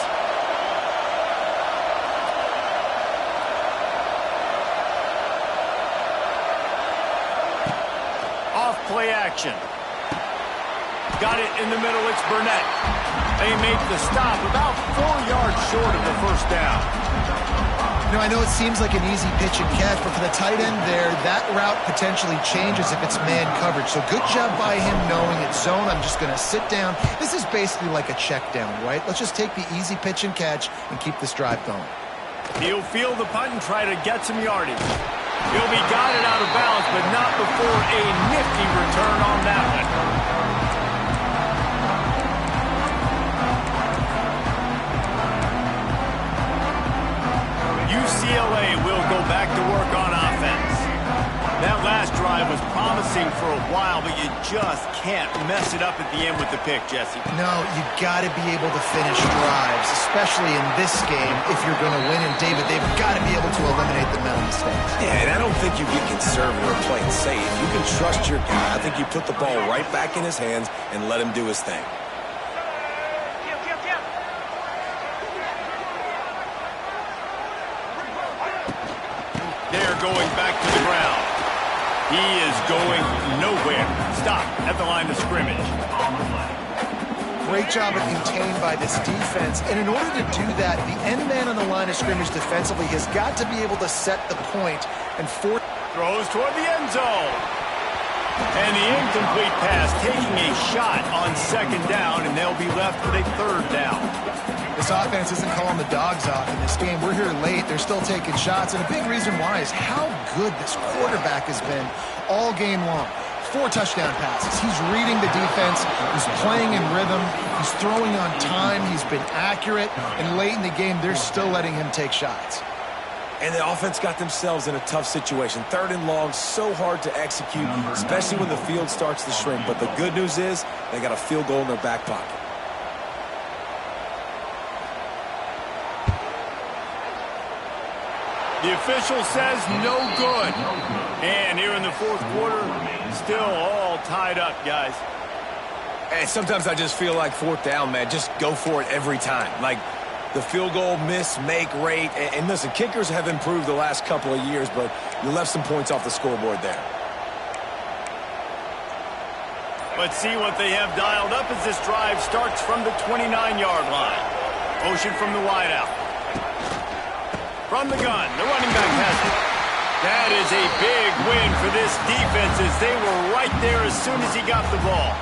[SPEAKER 1] Off play action. Got it in the middle, it's Burnett. They make the stop about 4 yards short of the first down.
[SPEAKER 2] You know, I know it seems like an easy pitch and catch, but for the tight end there, that route potentially changes if it's man coverage. So good job by him knowing it's zone. I'm just going to sit down. This is basically like a check down, right? Let's just take the easy pitch and catch and keep this drive going.
[SPEAKER 1] He'll field the punt and try to get some yardage. He'll be guided out of bounds, but not before a nifty return on that one. UCLA will go back to work on offense. That last drive was promising for a while, but you just can't mess it up at the end with the pick, Jesse.
[SPEAKER 2] No, you got to be able to finish drives, especially in this game if you're going to win. And David, they've got to be able to eliminate the mental mistakes.
[SPEAKER 3] Yeah, and I don't think you get conservative or play it safe. You can trust your guy. I think you put the ball right back in his hands and let him do his thing.
[SPEAKER 1] They're going back to the ground. He is going nowhere. Stop at the line of scrimmage.
[SPEAKER 2] Great job of contained by this defense. And in order to do that, the end man on the line of scrimmage defensively has got to be able to set the point and force.
[SPEAKER 1] Throws toward the end zone. And the incomplete pass taking a shot on second down, and they'll be left with a third down.
[SPEAKER 2] This offense isn't calling the dogs off in this game. We're here late. They're still taking shots. And a big reason why is how good this quarterback has been all game long. 4 touchdown passes. He's reading the defense. He's playing in rhythm. He's throwing on time. He's been accurate. And late in the game, they're still letting him take shots.
[SPEAKER 3] And the offense got themselves in a tough situation. 3rd and long, so hard to execute, especially when the field starts to shrink. But the good news is they got a field goal in their back pocket.
[SPEAKER 1] The official says no good. And here in the 4th quarter, still all tied up, guys.
[SPEAKER 3] And sometimes I just feel like 4th down, man. Just go for it every time. Like the field goal miss, make rate. And listen, kickers have improved the last couple of years, but you left some points off the scoreboard there.
[SPEAKER 1] Let's see what they have dialed up as this drive starts from the 29-yard line. Motion from the wideout. From the gun, the running back has it. That is a big win for this defense as they were right there as soon as he got the ball.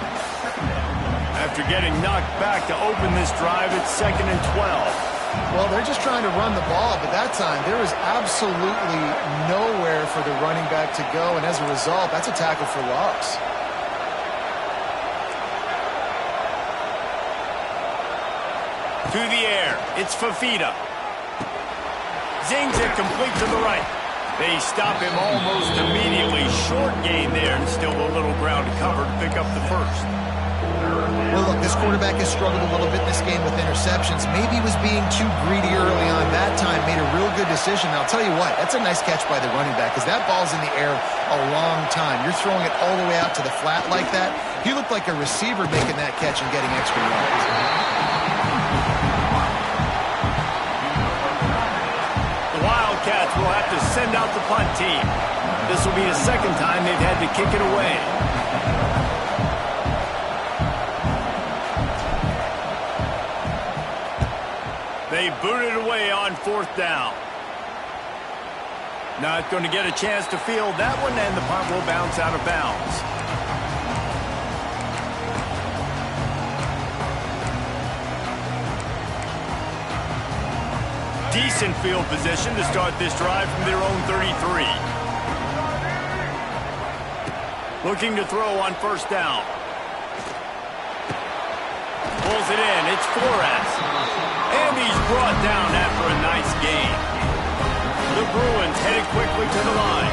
[SPEAKER 1] After getting knocked back to open this drive, it's 2nd and 12.
[SPEAKER 2] Well, they're just trying to run the ball, but that time there was absolutely nowhere for the running back to go, and as a result, that's a tackle for loss. To the air, it's Fafita.
[SPEAKER 1] Zings it complete to the right. They stop him almost immediately. Short gain there, and still a little ground to cover to pick up the first.
[SPEAKER 2] Well, look, this quarterback has struggled a little bit in this game with interceptions. Maybe he was being too greedy early on. That time made a real good decision. And I'll tell you what, that's a nice catch by the running back because that ball's in the air a long time. You're throwing it all the way out to the flat like that. He looked like a receiver making that catch and getting extra yards.
[SPEAKER 1] The Wildcats will have to send out the punt team. This will be the second time they've had to kick it away. They boot it away on fourth down. Not going to get a chance to field that one, and the punt will bounce out of bounds. Decent field position to start this drive from their own 33. Looking to throw on first down. Pulls it in. It's Flores. And he's brought down after a nice gain. The Bruins headed quickly to the line.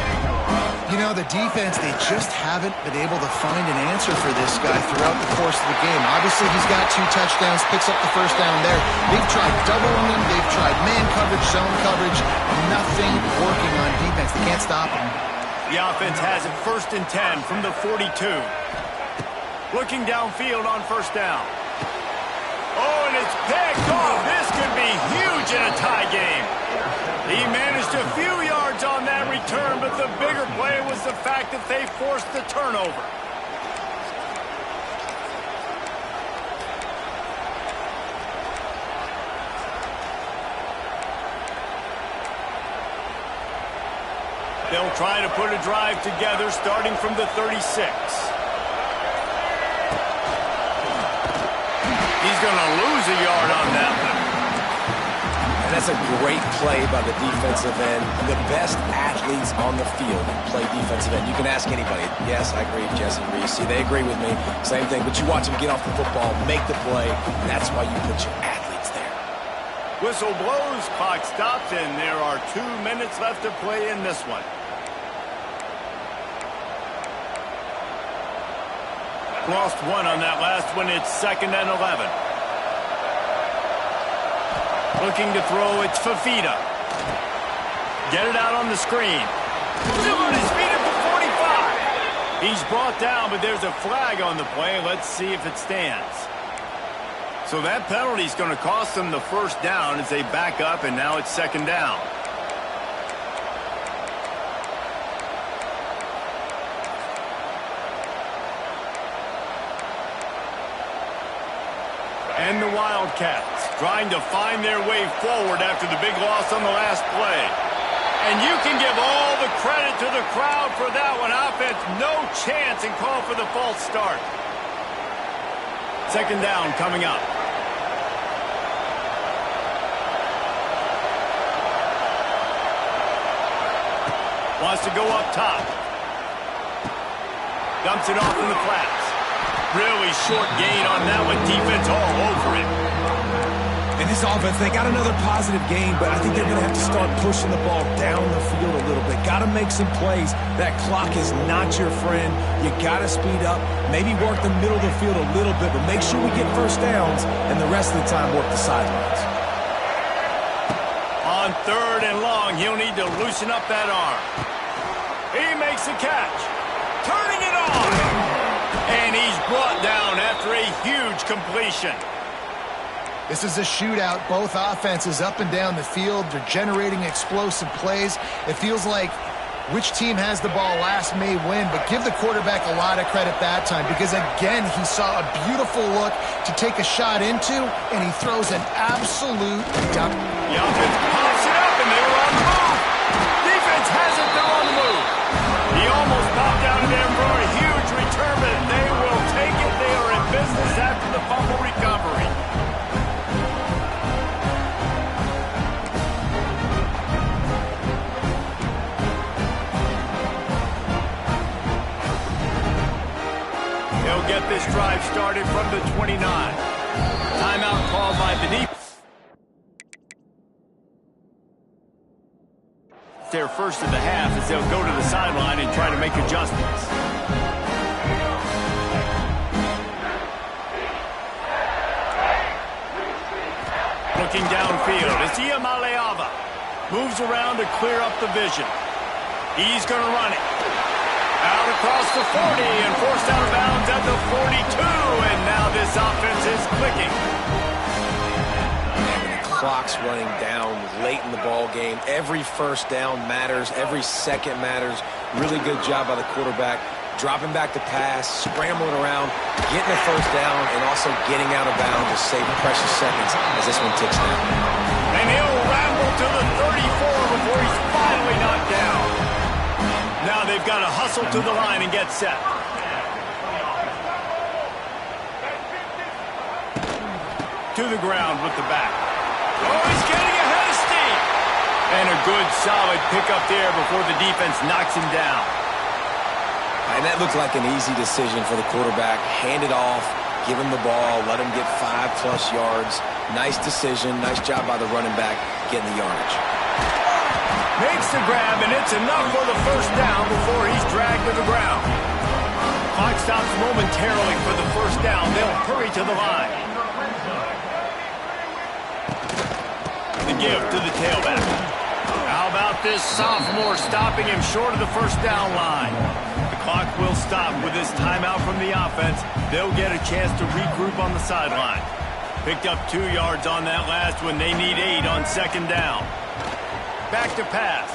[SPEAKER 2] You know, the defense, they just haven't been able to find an answer for this guy throughout the course of the game. Obviously, he's got 2 touchdowns, picks up the first down there. They've tried doubling him. They've tried man coverage, zone coverage. Nothing working on defense. They can't stop him.
[SPEAKER 1] The offense has it 1st and 10 from the 42. Looking downfield on first down. Oh, and it's picked off. This could be huge in a tie game. He managed a few yards on that return, but the bigger play was the fact that they forced the turnover. They'll try to put a drive together starting from the 36. He's going to lose a yard on that one.
[SPEAKER 3] And that's a great play by the defensive end. The best athletes on the field play defensive end. You can ask anybody. Yes, I agree, Jesse Reese. They agree with me. Same thing. But you watch them get off the football, make the play. That's why you put your athletes there.
[SPEAKER 1] Whistle blows, clock stops, and there are 2 minutes left to play in this one. Lost one on that last one. It's 2nd and 11. Looking to throw, it's Fafita. Get it out on the screen. Still on his feet at the 45. He's brought down, but there's a flag on the play. Let's see if it stands. So that penalty is going to cost them the first down as they back up, and now it's 2nd down. And the Wildcats trying to find their way forward after the big loss on the last play. And you can give all the credit to the crowd for that one. Offense, no chance, and call for the false start. 2nd down coming up. Wants to go up top. Dumps it off in the flats. Really short gain on that one. Defense all over it.
[SPEAKER 3] And this offense, they got another positive game, but I think they're going to have to start pushing the ball down the field a little bit. Got to make some plays. That clock is not your friend. You got to speed up. Maybe work the middle of the field a little bit, but make sure we get first downs, and the rest of the time work the sidelines.
[SPEAKER 1] On 3rd and long, he'll need to loosen up that arm. He makes the catch. Turning it on. And he's brought down after a huge completion.
[SPEAKER 2] This is a shootout. Both offenses up and down the field. They're generating explosive plays. It feels like which team has the ball last may win, but give the quarterback a lot of credit that time because, again, he saw a beautiful look to take a shot into, and he throws an absolute dump.
[SPEAKER 1] The offense pops it up, and they were on the move. Defense has it. They're on the move. He almost popped out of there for a huge return, but they will take it. They are in business after the fumble recovery. They'll get this drive started from the 29. Timeout called by the defense. gets there first of the half as they'll go to the sideline and try to make adjustments. Looking downfield, it's Iamaleava. Moves around to clear up the vision. He's going to run it. Out across the 40 and forced out of bounds at the 42. And now this offense is clicking.
[SPEAKER 3] And when the clock's running down late in the ball game, every first down matters. Every second matters. Really good job by the quarterback. Dropping back to pass, scrambling around, getting a first down, and also getting out of bounds to save precious seconds as this one ticks down.
[SPEAKER 1] And he'll ramble to the 34 before he's finally knocked down. Now they've got to hustle to the line and get set. To the ground with the back. Oh, he's getting ahead of steam. And a good, solid pickup there before the defense knocks him down.
[SPEAKER 3] And that looked like an easy decision for the quarterback. Hand it off, give him the ball, let him get 5+ yards. Nice decision. Nice job by the running back getting the yardage.
[SPEAKER 1] Makes the grab, and it's enough for the first down before he's dragged to the ground. Clock stops momentarily for the first down. They'll hurry to the line. The give to the tailback. How about this sophomore stopping him short of the first down line? Clock will stop with this timeout from the offense. They'll get a chance to regroup on the sideline. Picked up 2 yards on that last one. They need 8 on second down. Back to pass.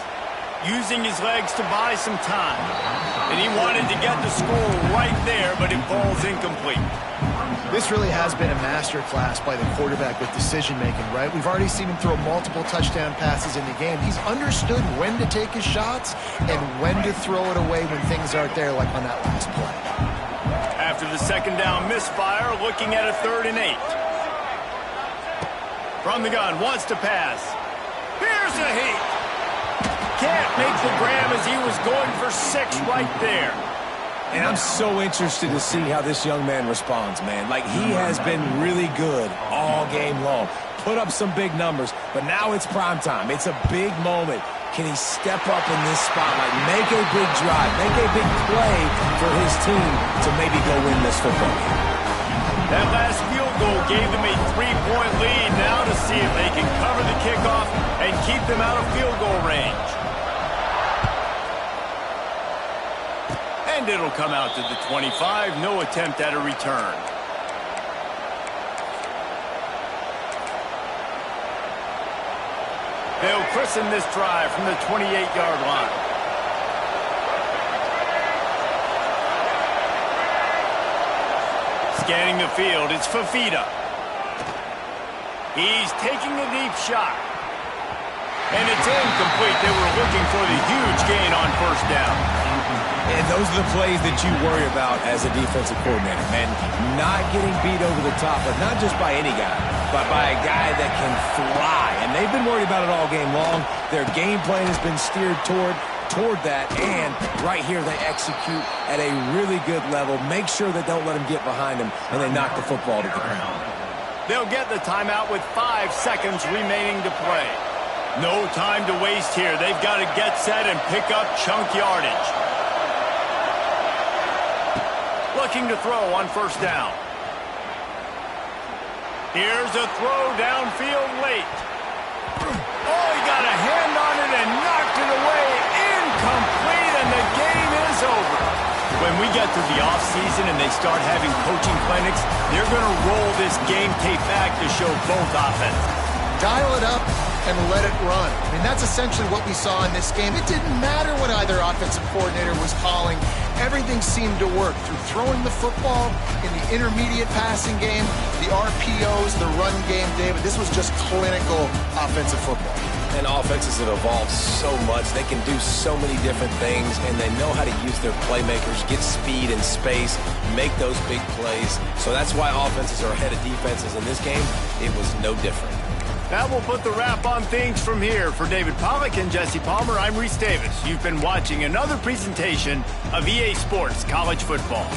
[SPEAKER 1] Using his legs to buy some time. And he wanted to get the score right there, but it falls incomplete.
[SPEAKER 2] This really has been a masterclass by the quarterback with decision-making, right? We've already seen him throw multiple touchdown passes in the game. He's understood when to take his shots and when to throw it away when things aren't there, like on that last play.
[SPEAKER 1] After the second down misfire, looking at a 3rd and 8. From the gun, wants to pass. Here's a heat. Can't make the grab as he was going for 6 right there.
[SPEAKER 3] And I'm so interested to see how this young man responds, man. Like, he has been really good all game long. Put up some big numbers, but now it's prime time. It's a big moment. Can he step up in this spotlight, make a big drive, make a big play for his team to maybe go win this football game?
[SPEAKER 1] That last field goal gave them a 3-point lead. Now to see if they can cover the kickoff and keep them out of field goal range. And it'll come out to the 25. No attempt at a return. They'll christen this drive from the 28-yard line. Scanning the field, it's Fafita. He's taking a deep shot. And it's incomplete. They were looking for the huge gain on first down.
[SPEAKER 3] And those are the plays that you worry about as a defensive coordinator, man. Not getting beat over the top, but not just by any guy, but by a guy that can fly. And they've been worried about it all game long. Their game plan has been steered toward that, and right here they execute at a really good level. Make sure they don't let them get behind them, and they knock the football to the ground.
[SPEAKER 1] They'll get the timeout with 5 seconds remaining to play. No time to waste here. They've got to get set and pick up chunk yardage. Looking to throw on first down. Here's a throw downfield late. Oh, he got a hand on it and knocked it away. Incomplete, and the game is over. When we get to the offseason and they start having coaching clinics, they're going to roll this game tape back to show both offenses.
[SPEAKER 2] Dial it up and let it run. I mean, that's essentially what we saw in this game. It didn't matter what either offensive coordinator was calling. Everything seemed to work through throwing the football in the intermediate passing game, the RPOs, the run game, David. This was just clinical offensive football.
[SPEAKER 3] And offenses have evolved so much. They can do so many different things, and they know how to use their playmakers, get speed and space, make those big plays. So that's why offenses are ahead of defenses in this game. It was no different.
[SPEAKER 1] That will put the wrap on things from here. For David Pollack and Jesse Palmer, I'm Reese Davis. You've been watching another presentation of EA Sports College Football.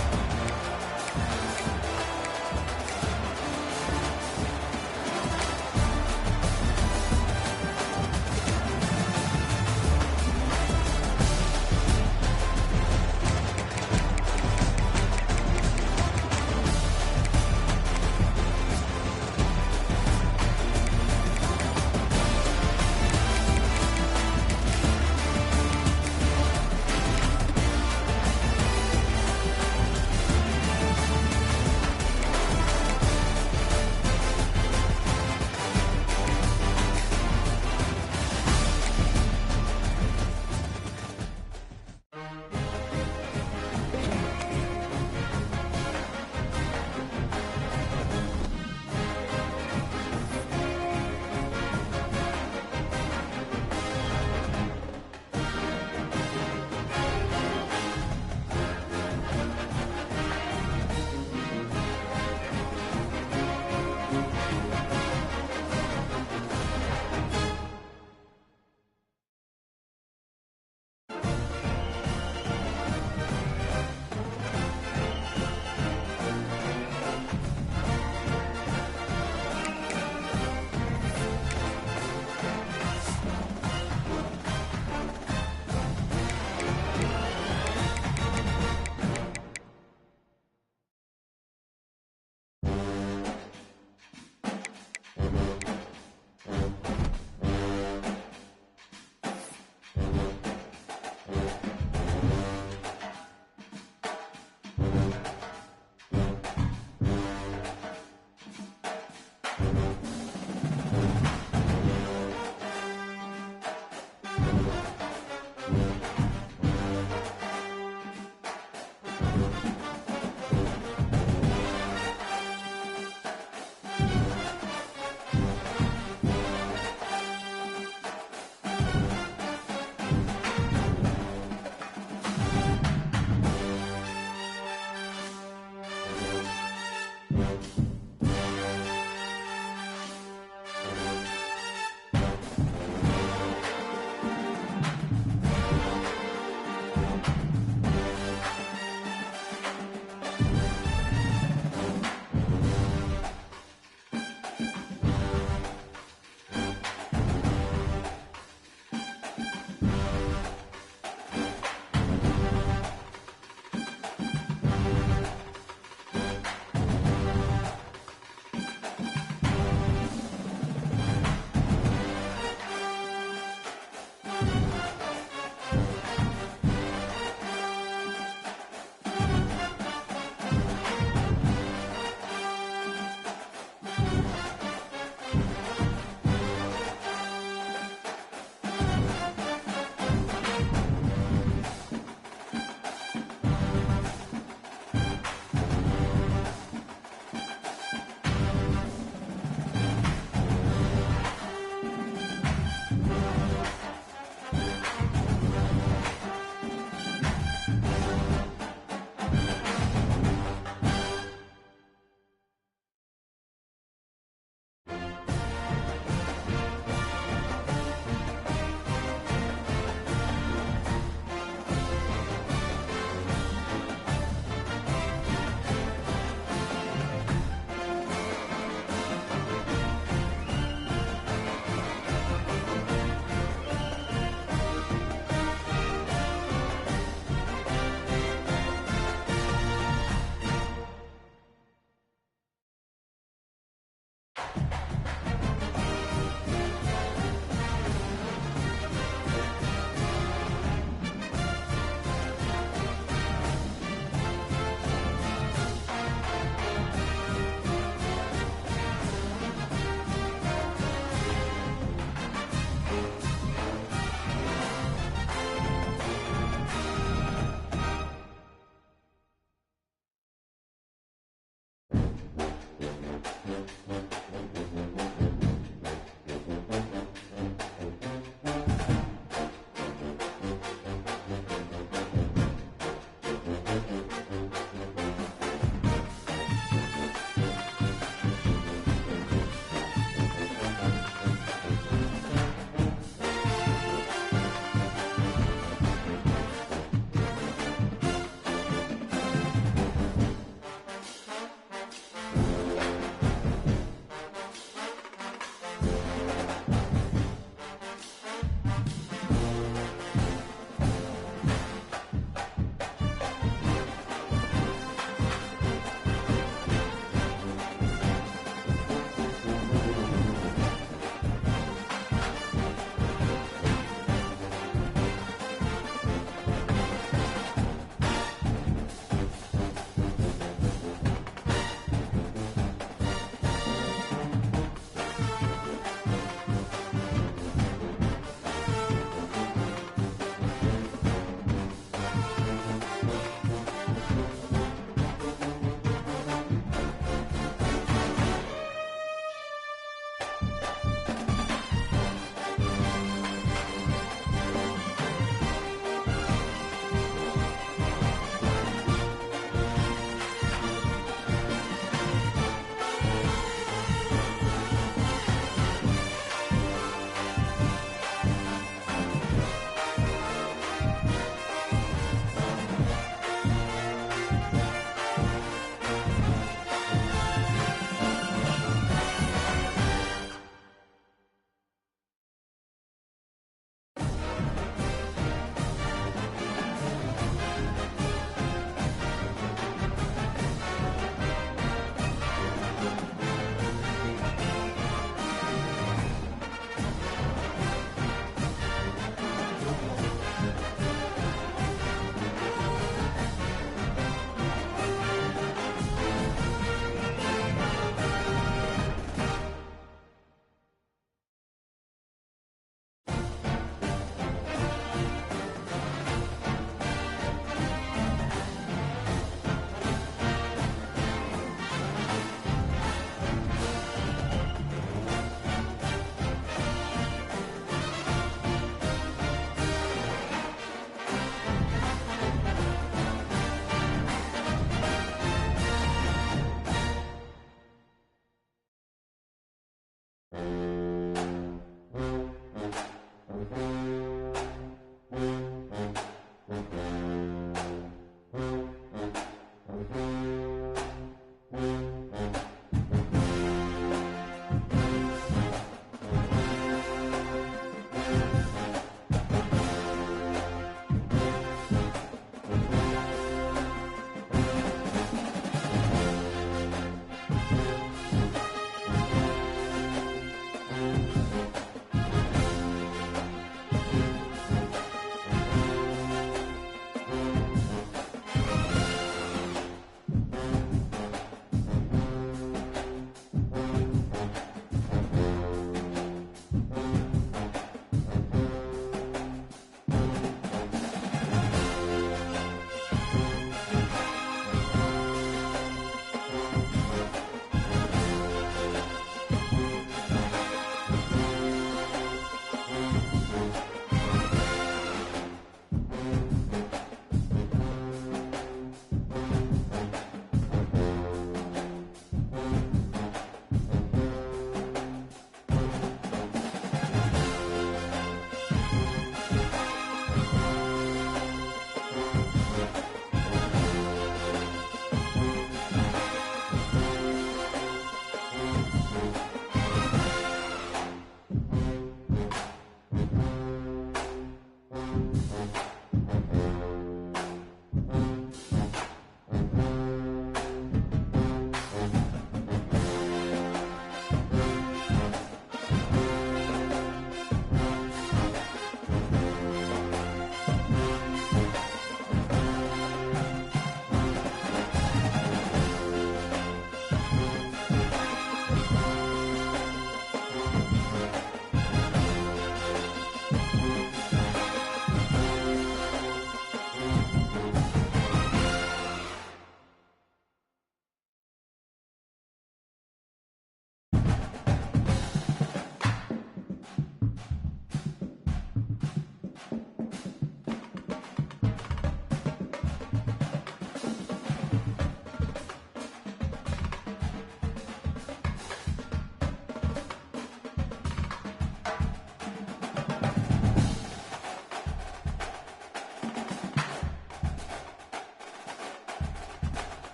[SPEAKER 2] Bye.